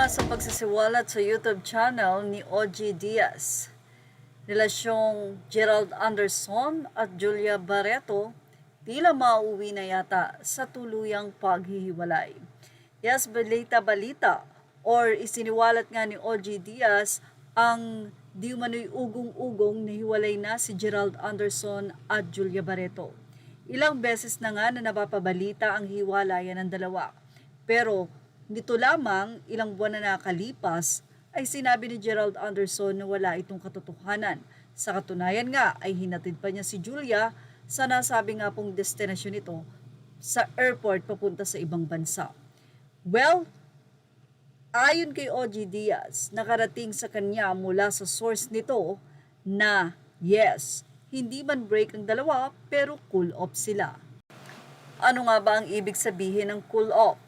sa pagsisiwalat sa YouTube channel ni OG Diaz. Relasyong Gerald Anderson at Julia Barreto tila mauwi na yata sa tuluyang paghihiwalay. Yes, balita-balita or isiniwalat nga ni OG Diaz ang di umano'y ugong-ugong na hiwalay na si Gerald Anderson at Julia Barreto. Ilang beses na nga na napapabalita ang hiwalayan ng dalawa. Pero nito lamang, ilang buwan na nakalipas, ay sinabi ni Gerald Anderson na wala itong katotohanan. Sa katunayan nga ay hinatid pa niya si Julia sa nasabi nga pong destinasyon nito sa airport papunta sa ibang bansa. Well, ayon kay OG Diaz, nakarating sa kanya mula sa source nito na yes, hindi man break ang dalawa pero cool off sila. Ano nga ba ang ibig sabihin ng cool off?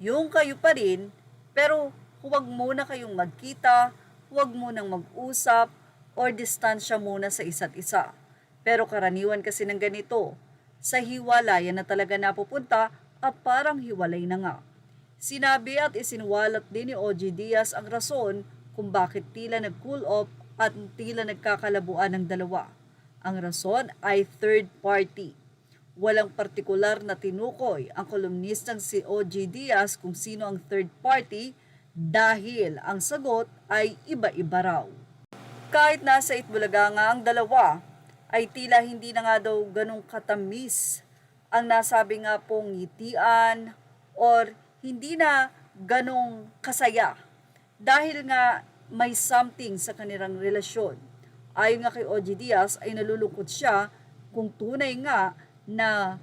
Yung kayo pa rin, pero huwag muna kayong magkita, huwag munang mag-usap, or distansya muna sa isa't isa. Pero karaniwan kasi ng ganito, sa hiwalayan na talaga napupunta at parang hiwalay na nga. Sinabi at isinwalat din ni OG Diaz ang rason kung bakit tila nag-cool off at tila nagkakalabuan ng dalawa. Ang rason ay third party. Walang partikular na tinukoy ang kolumnistang si OG Diaz kung sino ang third party dahil ang sagot ay iba-iba raw. Kahit nasa Itbulaga nga ang dalawa, ay tila hindi na nga daw ganong katamis ang nasabi nga pong ngitian or hindi na ganong kasaya dahil nga may something sa kanilang relasyon. Ayon nga kay OG Diaz ay nalulungkot siya kung tunay nga na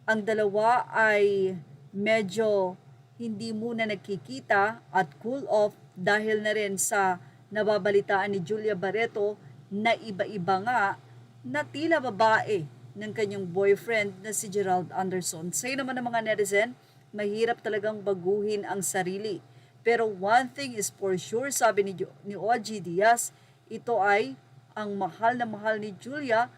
ang dalawa ay medyo hindi muna nagkikita at cool off dahil na rin sa nababalitaan ni Julia Barreto na iba-iba nga na tila babae ng kanyang boyfriend na si Gerald Anderson. Sa'yo naman ng mga netizen, mahirap talagang baguhin ang sarili. Pero one thing is for sure, sabi ni OG Diaz, ito ay ang mahal na mahal ni Julia,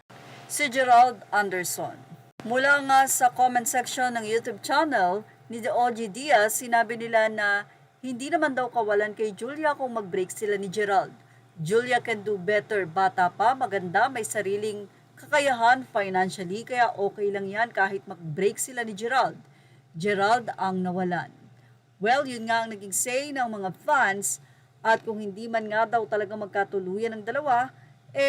si Gerald Anderson. Mula nga sa comment section ng YouTube channel ni OG Diaz, sinabi nila na hindi naman daw kawalan kay Julia kung mag-break sila ni Gerald. Julia can do better, bata pa, maganda, may sariling kakayahan financially, kaya okay lang yan kahit mag-break sila ni Gerald. Gerald ang nawalan. Well, yun nga ang naging say ng mga fans at kung hindi man nga daw talaga magkatuluyan ng dalawa,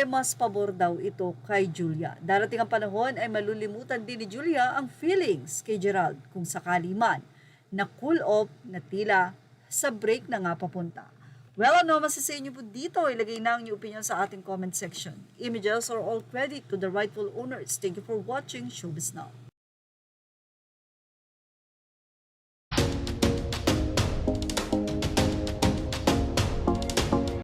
mas pabor daw ito kay Julia. Darating ang panahon ay malulimutan din ni Julia ang feelings kay Gerald kung sakali man na cool off na tila sa break na nga papunta. Well, ano masasay niyo po dito? Ilagay na ang inyong opinion sa ating comment section. Images are all credit to the rightful owners. Thank you for watching Showbiz Now.